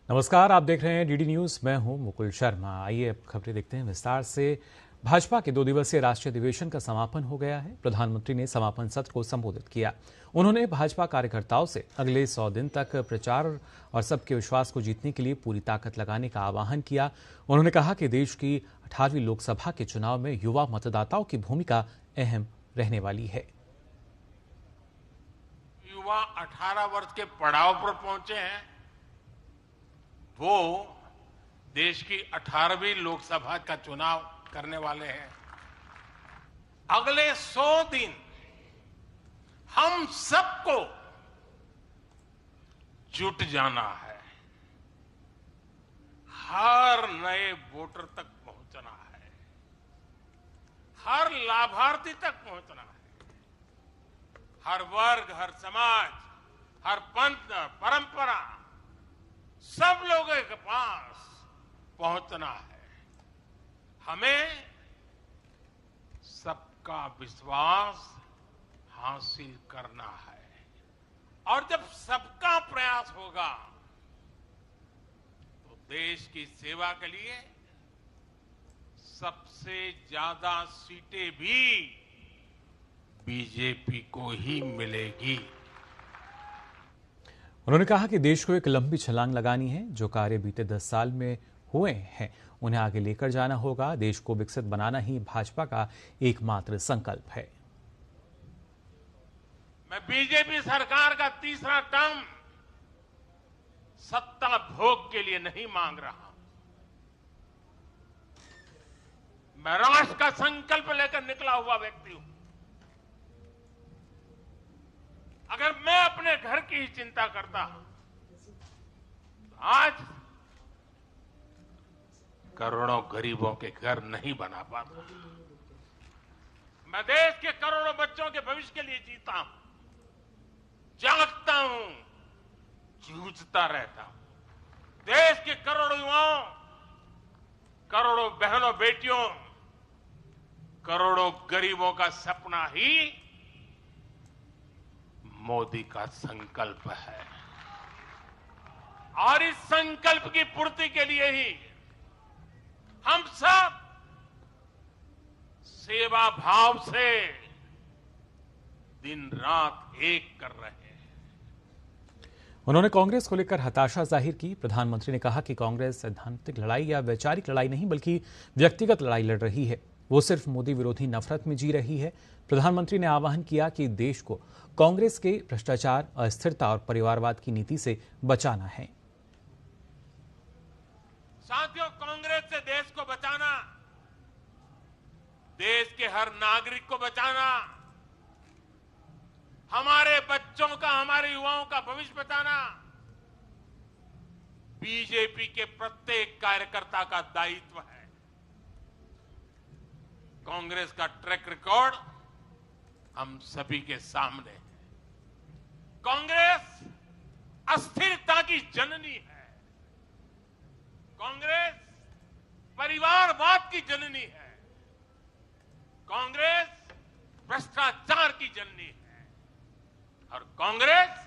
नमस्कार, आप देख रहे हैं डीडी न्यूज। मैं हूं मुकुल शर्मा। आइए अब खबरें देखते हैं विस्तार से। भाजपा के 2 दिवसीय राष्ट्रीय अधिवेशन का समापन हो गया है। प्रधानमंत्री ने समापन सत्र को संबोधित किया। उन्होंने भाजपा कार्यकर्ताओं से अगले 100 दिन तक प्रचार और सबके विश्वास को जीतने के लिए पूरी ताकत लगाने का आह्वान किया। उन्होंने कहा कि देश की 18वीं लोकसभा के चुनाव में युवा मतदाताओं की भूमिका अहम रहने वाली है। युवा 18 वर्ष के पड़ाव पर पहुंचे हैं। वो देश की 18वीं लोकसभा का चुनाव करने वाले हैं। अगले 100 दिन हम सबको जुट जाना है। हर नए वोटर तक पहुंचना है, हर लाभार्थी तक पहुंचना है, हर वर्ग, हर समाज, हर पंथ, परंपरा, सब लोगों के पास पहुंचना है। हमें सबका विश्वास हासिल करना है और जब सबका प्रयास होगा तो देश की सेवा के लिए सबसे ज्यादा सीटें भी बीजेपी को ही मिलेगी। उन्होंने कहा कि देश को एक लंबी छलांग लगानी है। जो कार्य बीते 10 साल में हुए हैं उन्हें आगे लेकर जाना होगा। देश को विकसित बनाना ही भाजपा का एकमात्र संकल्प है। मैं बीजेपी सरकार का तीसरा टर्म सत्ता भोग के लिए नहीं मांग रहा। मैं राष्ट्र का संकल्प लेकर निकला हुआ व्यक्ति हूं। अगर मैं अपने घर की ही चिंता करता तो आज करोड़ों गरीबों के घर नहीं बना पाता। मैं देश के करोड़ों बच्चों के भविष्य के लिए जीता हूं, जागता हूं, जूझता रहता हूं। देश के करोड़ों युवाओं, करोड़ों बहनों बेटियों, करोड़ों गरीबों का सपना ही मोदी का संकल्प है और इस संकल्प की पूर्ति के लिए ही हम सब सेवा भाव से दिन रात एक कर रहे हैं। उन्होंने कांग्रेस को लेकर हताशा जाहिर की। प्रधानमंत्री ने कहा कि कांग्रेस सैद्धांतिक लड़ाई या वैचारिक लड़ाई नहीं बल्कि व्यक्तिगत लड़ाई लड़ रही है। वो सिर्फ मोदी विरोधी नफरत में जी रही है। प्रधानमंत्री ने आह्वान किया कि देश को कांग्रेस के भ्रष्टाचार, अस्थिरता और परिवारवाद की नीति से बचाना है। साथियों, कांग्रेस से देश को बचाना, देश के हर नागरिक को बचाना, हमारे बच्चों का, हमारे युवाओं का भविष्य बचाना बीजेपी के प्रत्येक कार्यकर्ता का दायित्व है। कांग्रेस का ट्रैक रिकॉर्ड हम सभी के सामने है। कांग्रेस अस्थिरता की जननी है। कांग्रेस परिवारवाद की जननी है। कांग्रेस भ्रष्टाचार की जननी है और कांग्रेस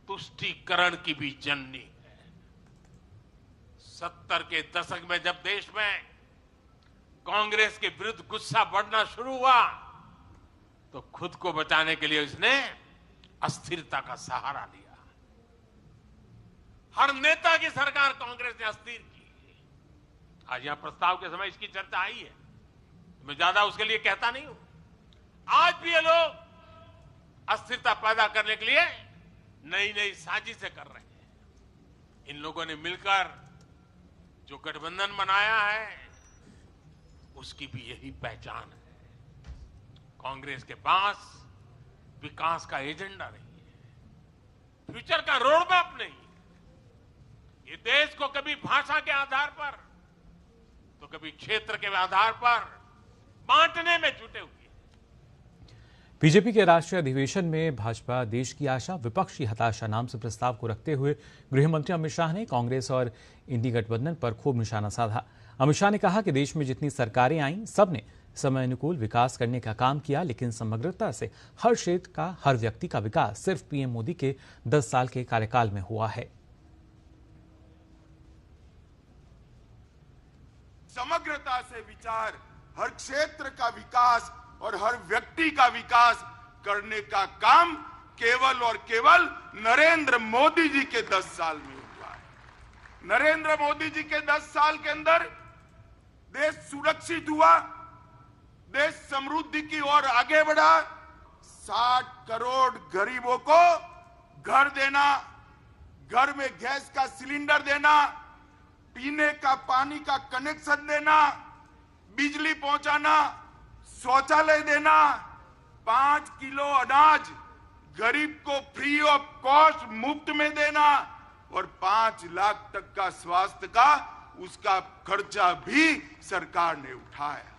तुष्टीकरण की भी जननी है। 70 के दशक में जब देश में कांग्रेस के विरुद्ध गुस्सा बढ़ना शुरू हुआ तो खुद को बचाने के लिए उसने अस्थिरता का सहारा लिया। हर नेता की सरकार कांग्रेस ने अस्थिर की। आज यहां प्रस्ताव के समय इसकी चर्चा आई है, मैं ज्यादा उसके लिए कहता नहीं हूं। आज भी ये लोग अस्थिरता पैदा करने के लिए नई नई साजिशें कर रहे हैं। इन लोगों ने मिलकर जो गठबंधन बनाया है उसकी भी यही पहचान है। कांग्रेस के पास विकास का एजेंडा नहीं है, फ्यूचर का रोड मैप नहीं है। ये देश को कभी भाषा के आधार पर तो कभी क्षेत्र के आधार पर बांटने में जुटे हुए हैं। बीजेपी के राष्ट्रीय अधिवेशन में भाजपा देश की आशा, विपक्ष की हताशा नाम से प्रस्ताव को रखते हुए गृह मंत्री अमित शाह ने कांग्रेस और इंडी गठबंधन पर खूब निशाना साधा। अमित शाह ने कहा कि देश में जितनी सरकारें आईं सबने समय अनुकूल विकास करने का काम किया, लेकिन समग्रता से हर क्षेत्र का, हर व्यक्ति का विकास सिर्फ पीएम मोदी के 10 साल के कार्यकाल में हुआ है। विचार, हर क्षेत्र का विकास और हर व्यक्ति का विकास करने का काम केवल और केवल नरेंद्र मोदी जी के 10 साल में हुआ है। नरेंद्र मोदी जी के 10 साल के अंदर देश सुरक्षित हुआ, देश समृद्धि की ओर आगे बढ़ा। 60 करोड़ गरीबों को घर देना, घर में गैस का सिलेंडर देना, पीने का पानी का कनेक्शन देना, बिजली पहुंचाना, शौचालय देना, 5 किलो अनाज गरीब को फ्री ऑफ कॉस्ट मुफ्त में देना और 5 लाख तक का स्वास्थ्य का उसका खर्चा भी सरकार ने उठाया।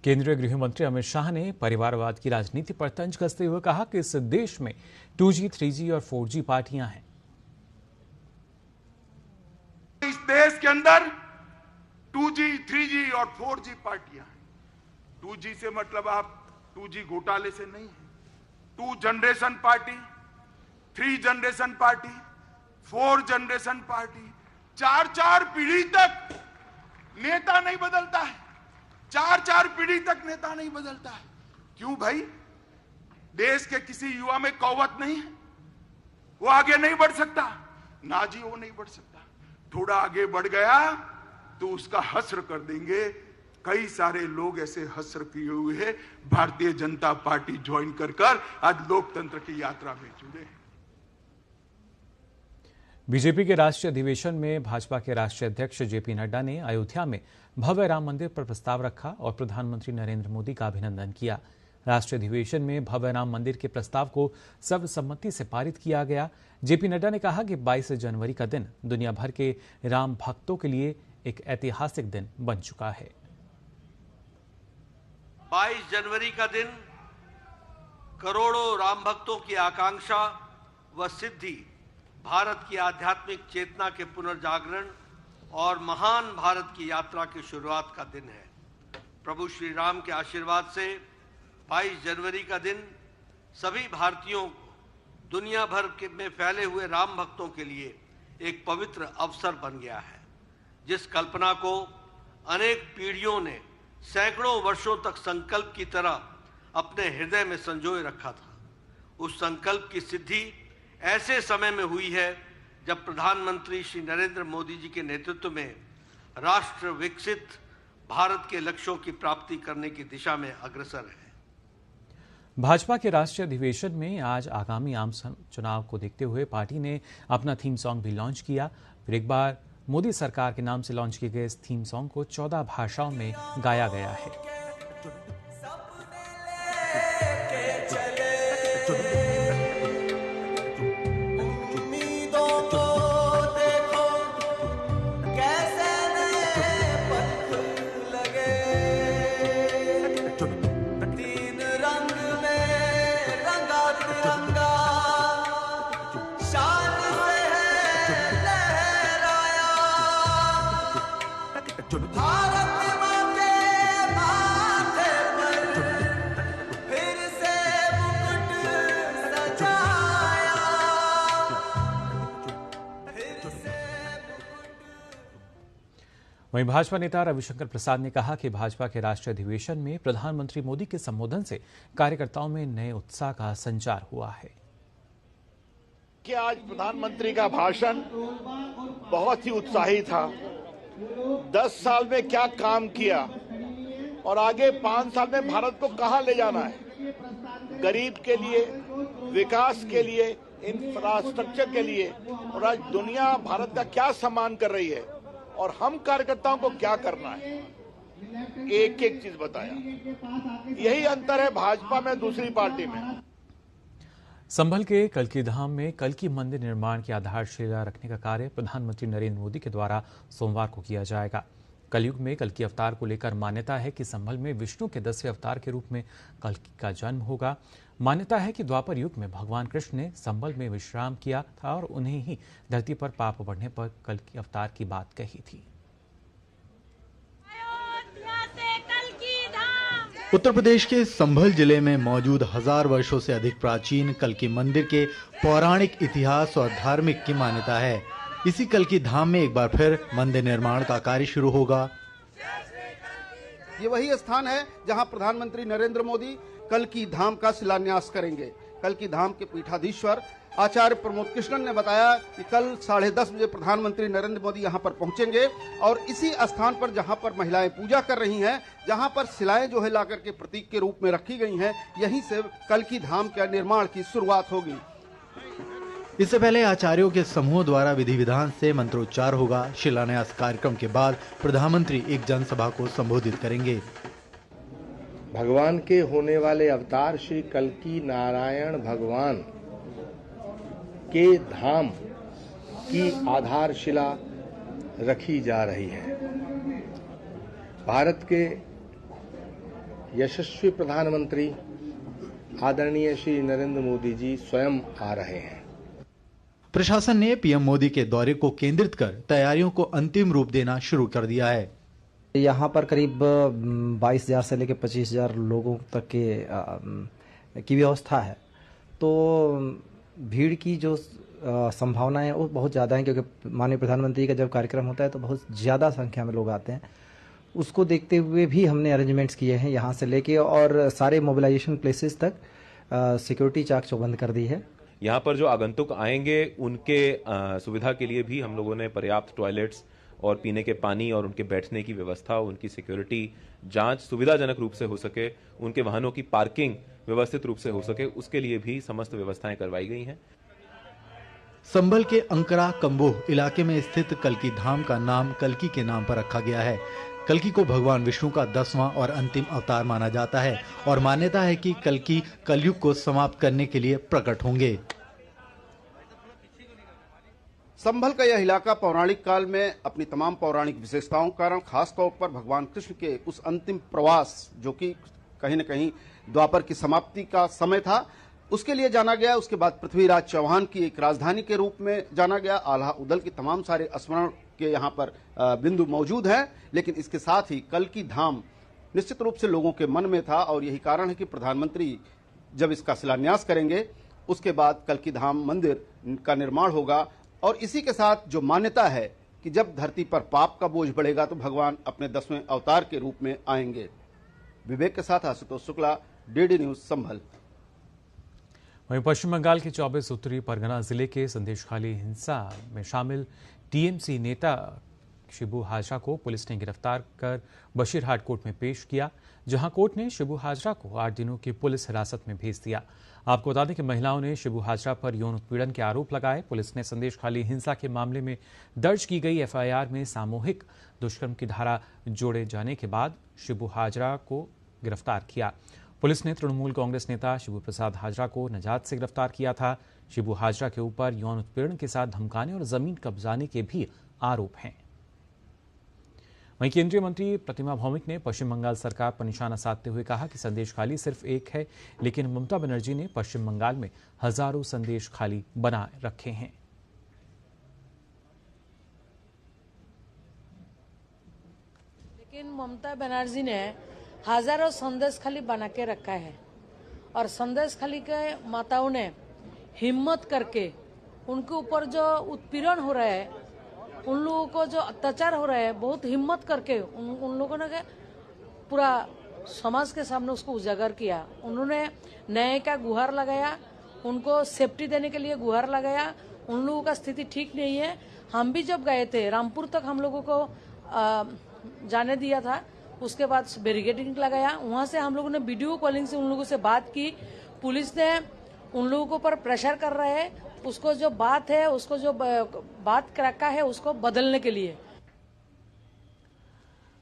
केंद्रीय गृह मंत्री अमित शाह ने परिवारवाद की राजनीति पर तंज कसते हुए कहा कि इस देश में 2G, 3G और 4G पार्टियां हैं। इस देश के अंदर 2G, 3G और 4G पार्टियां हैं। 2G से मतलब आप 2G घोटाले से नहीं है। 2 generation party, 3 generation party, 4 generation party, 4 पीढ़ी तक नेता नहीं बदलता है। 4 पीढ़ी तक नेता नहीं बदलता है। क्यों भाई? देश के किसी युवा में कौवत नहीं है, वो आगे नहीं बढ़ सकता? ना जी, वो नहीं बढ़ सकता। थोड़ा आगे बढ़ गया तो उसका हस्र कर देंगे। कई सारे लोग ऐसे हस्र किए हुए हैं, भारतीय जनता पार्टी ज्वाइन कर आज लोकतंत्र की यात्रा में जुड़े हैं। बीजेपी के राष्ट्रीय अधिवेशन में भाजपा के राष्ट्रीय अध्यक्ष जेपी नड्डा ने अयोध्या में भव्य राम मंदिर पर प्रस्ताव रखा और प्रधानमंत्री नरेंद्र मोदी का अभिनंदन किया। राष्ट्रीय अधिवेशन में भव्य राम मंदिर के प्रस्ताव को सर्वसम्मति से पारित किया गया। जेपी नड्डा ने कहा कि 22 जनवरी का दिन दुनिया भर के राम भक्तों के लिए एक ऐतिहासिक दिन बन चुका है। 22 जनवरी का दिन करोड़ों राम भक्तों की आकांक्षा व सिद्धि, भारत की आध्यात्मिक चेतना के पुनर्जागरण और महान भारत की यात्रा की शुरुआत का दिन है। प्रभु श्री राम के आशीर्वाद से 22 जनवरी का दिन सभी भारतीयों को दुनिया भर में फैले हुए राम भक्तों के लिए एक पवित्र अवसर बन गया है, जिस कल्पना को अनेक पीढ़ियों ने सैकड़ों वर्षों तक संकल्प की तरह अपने हृदय में संजोए रखा था। उस संकल्प की सिद्धि ऐसे समय में हुई है जब प्रधानमंत्री श्री नरेंद्र मोदी जी के नेतृत्व में राष्ट्र विकसित भारत के लक्ष्यों की प्राप्ति करने की दिशा में अग्रसर है। भाजपा के राष्ट्रीय अधिवेशन में आज आगामी आम चुनाव को देखते हुए पार्टी ने अपना थीम सॉन्ग भी लॉन्च किया। फिर एक बार मोदी सरकार के नाम से लॉन्च किए गए इस थीम सॉन्ग को 14 भाषाओं में गाया गया है। वहीं भाजपा नेता रविशंकर प्रसाद ने कहा कि भाजपा के राष्ट्रीय अधिवेशन में प्रधानमंत्री मोदी के संबोधन से कार्यकर्ताओं में नए उत्साह का संचार हुआ है। कि आज प्रधानमंत्री का भाषण बहुत ही उत्साही था। 10 साल में क्या काम किया और आगे 5 साल में भारत को कहां ले जाना है, गरीब के लिए, विकास के लिए, इंफ्रास्ट्रक्चर के लिए, और आज दुनिया भारत का क्या सम्मान कर रही है और हम कार्यकर्ताओं को क्या करना है, एक एक चीज बताया। यही अंतर है भाजपा में दूसरी पार्टी में। संभल के कल्की धाम में कल्की मंदिर निर्माण की आधारशिला रखने का कार्य प्रधानमंत्री नरेंद्र मोदी के द्वारा सोमवार को किया जाएगा। कलयुग में कल्की अवतार को लेकर मान्यता है कि संभल में विष्णु के 10वें अवतार के रूप में कल्की का जन्म होगा। मान्यता है कि द्वापर युग में भगवान कृष्ण ने संभल में विश्राम किया था और उन्हें ही धरती पर पाप बढ़ने पर कल्की अवतार की बात कही थी। उत्तर प्रदेश के संभल जिले में मौजूद 1000 वर्षों से अधिक प्राचीन कल्की मंदिर के पौराणिक इतिहास और धार्मिक की मान्यता है। इसी कल्कि धाम में एक बार फिर मंदिर निर्माण का कार्य शुरू होगा। ये वही स्थान है जहां प्रधानमंत्री नरेंद्र मोदी कल्कि धाम का शिलान्यास करेंगे। कल्कि धाम के पीठाधीश्वर आचार्य प्रमोद कृष्णन ने बताया कि कल 10:30 बजे प्रधानमंत्री नरेंद्र मोदी यहां पर पहुंचेंगे और इसी स्थान पर जहां पर महिलाएं पूजा कर रही हैं, जहां पर शिलाएं जो है लाकर के प्रतीक के रूप में रखी गई हैं, यहीं से कल्कि धाम के निर्माण की शुरुआत होगी। इससे पहले आचार्यों के समूह द्वारा विधि विधान से मंत्रोच्चार होगा। शिलान्यास कार्यक्रम के बाद प्रधानमंत्री एक जनसभा को संबोधित करेंगे। भगवान के होने वाले अवतार श्री कल्कि नारायण भगवान के धाम की आधारशिला रखी जा रही है। भारत के यशस्वी प्रधानमंत्री आदरणीय श्री नरेंद्र मोदी जी स्वयं आ रहे हैं। प्रशासन ने पीएम मोदी के दौरे को केंद्रित कर तैयारियों को अंतिम रूप देना शुरू कर दिया है। यहाँ पर करीब 22,000 से लेकर 25,000 लोगों तक की व्यवस्था है। तो भीड़ की जो संभावनाएं वो बहुत ज़्यादा हैं, क्योंकि माननीय प्रधानमंत्री का जब कार्यक्रम होता है तो बहुत ज़्यादा संख्या में लोग आते हैं। उसको देखते हुए भी हमने अरेंजमेंट्स किए हैं यहाँ से लेके और सारे मोबिलाइजेशन प्लेसेस तक सिक्योरिटी चाक चौबंद कर दी है। यहाँ पर जो आगंतुक आएंगे उनके सुविधा के लिए भी हम लोगों ने पर्याप्त टॉयलेट्स और पीने के पानी और उनके बैठने की व्यवस्था, उनकी सिक्योरिटी जांच सुविधाजनक रूप से हो सके, उनके वाहनों की पार्किंग व्यवस्थित रूप से हो सके, उसके लिए भी समस्त व्यवस्थाएं करवाई गई हैं। संभल के अंकरा कंबोह इलाके में स्थित कल्कि धाम का नाम कल्कि के नाम पर रखा गया है। कल्कि को भगवान विष्णु का 10वां और अंतिम अवतार माना जाता है और मान्यता है कि कल्कि कलयुग को समाप्त करने के लिए प्रकट होंगे। संभल का यह इलाका पौराणिक काल में अपनी तमाम पौराणिक विशेषताओं के कारण खासतौर पर भगवान कृष्ण के उस अंतिम प्रवास, जो कि कहीं न कहीं द्वापर की समाप्ति का समय था, उसके लिए जाना गया। उसके बाद पृथ्वीराज चौहान की एक राजधानी के रूप में जाना गया। आल्हा उदल के तमाम सारे स्मरण के यहाँ पर बिंदु मौजूद हैं, लेकिन इसके साथ ही कल्कि धाम निश्चित रूप से लोगों के मन में था और यही कारण है कि प्रधानमंत्री जब इसका शिलान्यास करेंगे उसके बाद कल्कि धाम मंदिर का निर्माण होगा। और इसी के साथ जो मान्यता है कि जब धरती पर पाप का बोझ बढ़ेगा तो भगवान अपने 10वें अवतार के रूप में आएंगे। विवेक के साथ आशुतोष शुक्ला, डीडी न्यूज, संभल। वहीं पश्चिम बंगाल के 24 उत्तरी परगना जिले के संदेशखाली हिंसा में शामिल टीएमसी नेता शिबू हाजरा को पुलिस ने गिरफ्तार कर बशीरहाट कोर्ट में पेश किया, जहां कोर्ट ने शिबू हाजरा को 8 दिनों की पुलिस हिरासत में भेज दिया। आपको बता दें कि महिलाओं ने शिबू हाजरा पर यौन उत्पीड़न के आरोप लगाए। पुलिस ने संदेशखाली हिंसा के मामले में दर्ज की गई एफआईआर में सामूहिक दुष्कर्म की धारा जोड़े जाने के बाद शिबू हाजरा को गिरफ्तार किया। पुलिस ने तृणमूल कांग्रेस नेता शिबू प्रसाद हाजरा को नजात से गिरफ्तार किया था। शिबू हाजरा के ऊपर यौन उत्पीड़न के साथ धमकाने और जमीन कब्जाने के भी आरोप हैं। वहीं केंद्रीय मंत्री प्रतिमा भौमिक ने पश्चिम बंगाल सरकार पर निशाना साधते हुए कहा कि संदेशखाली सिर्फ एक है, लेकिन ममता बनर्जी ने पश्चिम बंगाल में हजारों संदेशखाली बना रखे हैं। लेकिन ममता बनर्जी ने हजारों संदेशखाली बना के रखा है और संदेशखाली के माताओं ने हिम्मत करके उनके ऊपर जो उत्पीड़न हो रहा है, उन लोगों को जो अत्याचार हो रहा है, बहुत हिम्मत करके उन लोगों ने पूरा समाज के सामने उसको उजागर किया। उन्होंने न्याय का गुहार लगाया, उनको सेफ्टी देने के लिए गुहार लगाया। उन लोगों का स्थिति ठीक नहीं है। हम भी जब गए थे रामपुर तक, हम लोगों को जाने दिया था, उसके बाद बैरिकेडिंग लगाया। वहां से हम लोगों ने वीडियो कॉलिंग से उन लोगों से बात की। पुलिस ने उन लोगों के ऊपर प्रेशर कर रहा है, उसको जो बात है, उसको जो बात रखा है उसको बदलने के लिए।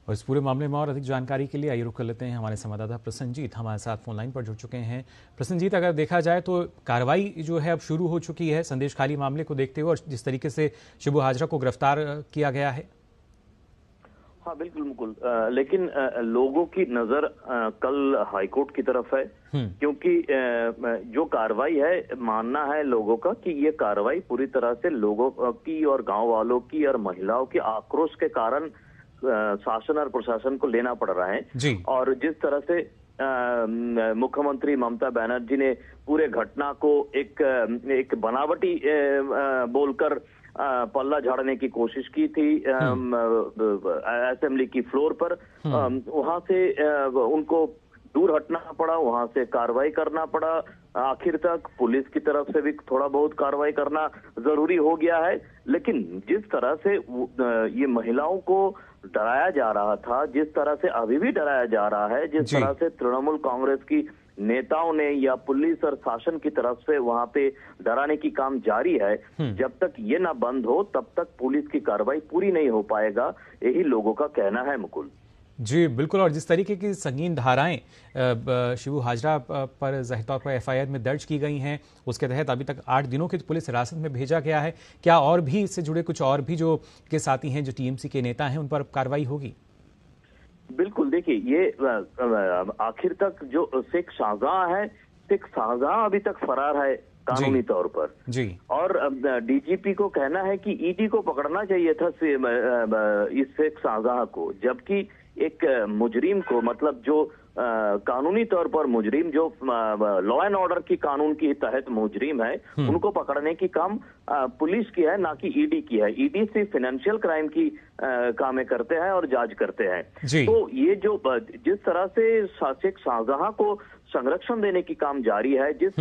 और इस पूरे मामले में और अधिक जानकारी के लिए आइए रुक कर लेते हैं। हमारे संवाददाता प्रसन्नजीत हमारे साथ फोन लाइन पर जुड़ चुके हैं। प्रसन्नजीत, अगर देखा जाए तो कार्रवाई जो है अब शुरू हो चुकी है संदेशखाली मामले को देखते हुए, और जिस तरीके से शिबू हाजरा को गिरफ्तार किया गया है। हाँ बिल्कुल मुकुल, लेकिन लोगों की नजर कल हाईकोर्ट की तरफ है, क्योंकि जो कार्रवाई है, मानना है लोगों का कि ये कार्रवाई पूरी तरह से लोगों की और गांव वालों की और महिलाओं की आक्रोश के कारण शासन और प्रशासन को लेना पड़ रहा है। और जिस तरह से मुख्यमंत्री ममता बनर्जी ने पूरे घटना को एक बनावटी बोलकर पल्ला झाड़ने की कोशिश की थी असेंबली की फ्लोर पर। वहां से उनको दूर हटना पड़ा, वहां से कार्रवाई करना पड़ा। आखिर तक पुलिस की तरफ से भी थोड़ा बहुत कार्रवाई करना जरूरी हो गया है। लेकिन जिस तरह से ये महिलाओं को डराया जा रहा था, जिस तरह से अभी भी डराया जा रहा है, जिस तरह से तृणमूल कांग्रेस की नेताओं ने या पुलिस और शासन की तरफ से वहां पे डराने की काम जारी है, जब तक ये ना बंद हो तब तक पुलिस की कार्रवाई पूरी नहीं हो पाएगा, यही लोगों का कहना है। मुकुल जी बिल्कुल। और जिस तरीके की संगीन धाराएं शिबू हाजरा पर जाहिर तौर पर एफआईआर में दर्ज की गई हैं, उसके तहत अभी तक 8 दिनों की पुलिस हिरासत में भेजा गया है। क्या और भी इससे जुड़े कुछ और भी जो के साथी हैं, जो टीएमसी के नेता हैं, उन पर कार्रवाई होगी? बिल्कुल, देखिए ये आखिर तक जो शेख शाहजहां है, शेख शाहजहां अभी तक फरार है कानूनी तौर पर जी। और डीजीपी को कहना है कि ईडी को पकड़ना चाहिए था इस शेख शाहजहां को, जबकि एक मुजरिम को, मतलब जो कानूनी तौर पर मुजरिम, जो लॉ एंड ऑर्डर की कानून के तहत मुजरिम है, उनको पकड़ने की काम पुलिस की है, ना कि ईडी की है। ईडी सिर्फ फाइनेंशियल क्राइम की कामें करते हैं और जांच करते हैं। तो ये जो जिस तरह से शेख शाहजहां को संरक्षण देने की काम जारी है, जिस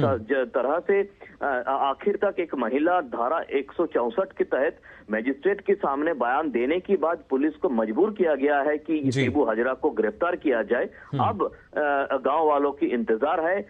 तरह से आखिर तक एक महिला धारा 164 के तहत मजिस्ट्रेट के सामने बयान देने के बाद पुलिस को मजबूर किया गया है कि शिबू हाजरा को गिरफ्तार किया जाए। अब गांव वालों की इंतजार है,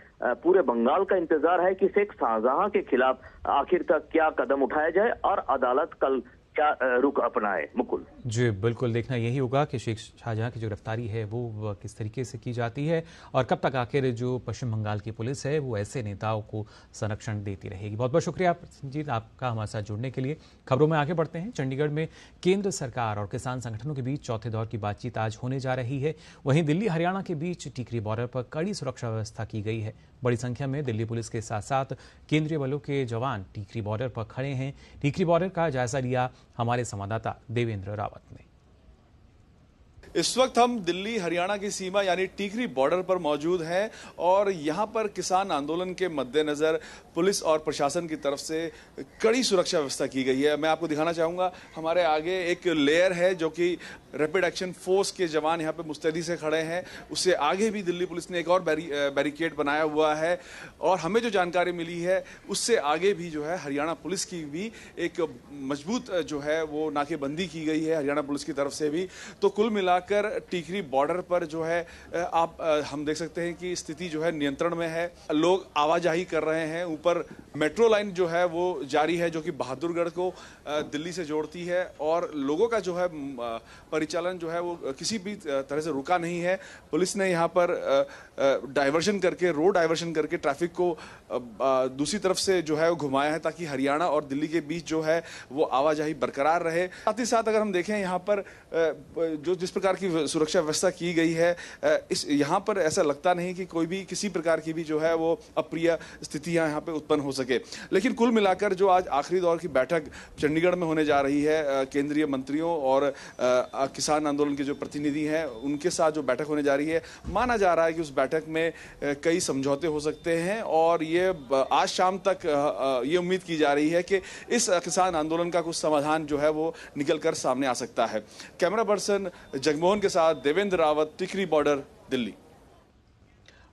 पूरे बंगाल का इंतजार है कि शेख शाहजहां के खिलाफ आखिर तक क्या कदम उठाया जाए और अदालत कल क्या रुख अपनाए। मुकुल जी बिल्कुल, देखना यही होगा कि शेख शाहजहां की जो गिरफ्तारी है वो किस तरीके से की जाती है और कब तक आखिर जो पश्चिम बंगाल की पुलिस है वो ऐसे नेताओं को संरक्षण देती रहेगी। बहुत बहुत शुक्रिया संजीत आपका हमारे साथ जुड़ने के लिए। खबरों में आगे बढ़ते हैं। चंडीगढ़ में केंद्र सरकार और किसान संगठनों के बीच चौथे दौर की बातचीत आज होने जा रही है। वहीं दिल्ली हरियाणा के बीच टिकरी बॉर्डर पर कड़ी सुरक्षा व्यवस्था की गई है। बड़ी संख्या में दिल्ली पुलिस के साथ साथ केंद्रीय बलों के जवान टिकरी बॉर्डर पर खड़े हैं। टिकरी बॉर्डर का जायजा लिया हमारे संवाददाता देवेंद्र रावत ने। इस वक्त हम दिल्ली हरियाणा की सीमा यानी टिकरी बॉर्डर पर मौजूद हैं और यहां पर किसान आंदोलन के मद्देनजर पुलिस और प्रशासन की तरफ से कड़ी सुरक्षा व्यवस्था की गई है। मैं आपको दिखाना चाहूंगा, हमारे आगे एक लेयर है जो कि रैपिड एक्शन फोर्स के जवान यहां पे मुस्तैदी से खड़े हैं। उससे आगे भी दिल्ली पुलिस ने एक और बैरिकेड बनाया हुआ है और हमें जो जानकारी मिली है उससे आगे भी जो है हरियाणा पुलिस की भी एक मजबूत जो है वो नाकेबंदी की गई है हरियाणा पुलिस की तरफ से भी। तो कुल मिलाकर टिकरी बॉर्डर पर जो है हम देख सकते हैं कि स्थिति जो है नियंत्रण में है। लोग आवाजाही कर रहे हैं। ऊपर मेट्रो लाइन जो है वो जारी है जो कि बहादुरगढ़ को दिल्ली से जोड़ती है और लोगों का जो है परिचालन जो है वो किसी भी तरह से रुका नहीं है। पुलिस ने यहाँ पर डाइवर्शन करके, रोड डाइवर्शन करके ट्रैफिक को दूसरी तरफ से जो है वो घुमाया है ताकि हरियाणा और दिल्ली के बीच जो है वो आवाजाही बरकरार रहे। साथ ही साथ अगर हम देखें यहाँ पर जो जिस प्रकार की सुरक्षा व्यवस्था की गई है, इस यहाँ पर ऐसा लगता नहीं कि कोई भी किसी प्रकार की भी जो है वो अप्रिय स्थितियां यहाँ पे उत्पन्न हो सके। लेकिन कुल मिलाकर जो आज आखिरी दौर की बैठक चंडीगढ़ में होने जा रही है, केंद्रीय मंत्रियों और किसान आंदोलन के जो प्रतिनिधि हैं उनके साथ जो बैठक होने जा रही है, माना जा रहा है कि उस बैठक में कई समझौते हो सकते हैं और ये आज शाम तक ये उम्मीद की जा रही है कि इस किसान आंदोलन का कुछ समाधान जो है वो निकल कर सामने आ सकता है। कैमरा पर्सन जगमोहन के साथ देवेंद्र रावत, टिकरी बॉर्डर, दिल्ली।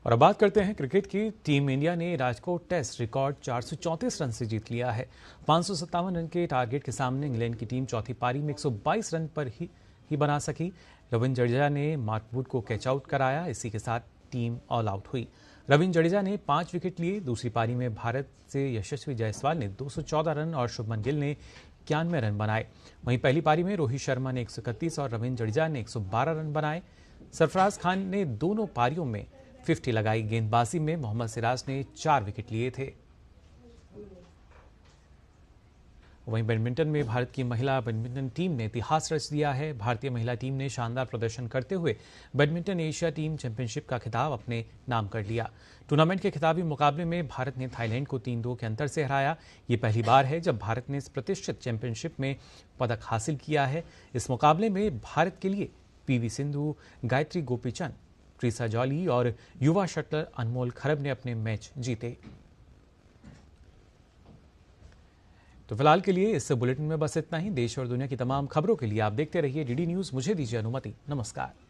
और अब बात करते हैं क्रिकेट की। टीम इंडिया ने राजकोट टेस्ट रिकॉर्ड 434 रन से जीत लिया है। 557 रन के टारगेट के सामने इंग्लैंड की टीम चौथी पारी में 122 रन पर ही बना सकी। रविंद्र जडेजा ने मार्क वुड को कैच आउट कराया। इसी के साथ टीम ऑल आउट हुई। रविंद्र जडेजा ने 5 विकेट लिए। दूसरी पारी में भारत से यशस्वी जायसवाल ने 214 रन और शुभमन गिल ने 91 रन बनाए। वहीं पहली पारी में रोहित शर्मा ने 131 और रविंद्र जडेजा ने 112 रन बनाए। सरफराज खान ने दोनों पारियों में 50 लगाई। गेंदबाजी में मोहम्मद सिराज ने 4 विकेट लिए थे। वहीं बैडमिंटन में भारत की महिला बैडमिंटन टीम ने इतिहास रच दिया है। भारतीय महिला टीम ने शानदार प्रदर्शन करते हुए बैडमिंटन एशिया टीम चैंपियनशिप का खिताब अपने नाम कर लिया। टूर्नामेंट के खिताबी मुकाबले में भारत ने थाईलैंड को 3-2 के अंतर से हराया। ये पहली बार है जब भारत ने इस प्रतिष्ठित चैंपियनशिप में पदक हासिल किया है। इस मुकाबले में भारत के लिए पीवी सिंधु, गायत्री गोपीचंद ट्रीसा जॉली और युवा शटलर अनमोल खरब ने अपने मैच जीते। तो फिलहाल के लिए इस बुलेटिन में बस इतना ही। देश और दुनिया की तमाम खबरों के लिए आप देखते रहिए डीडी न्यूज। मुझे दीजिए अनुमति। नमस्कार।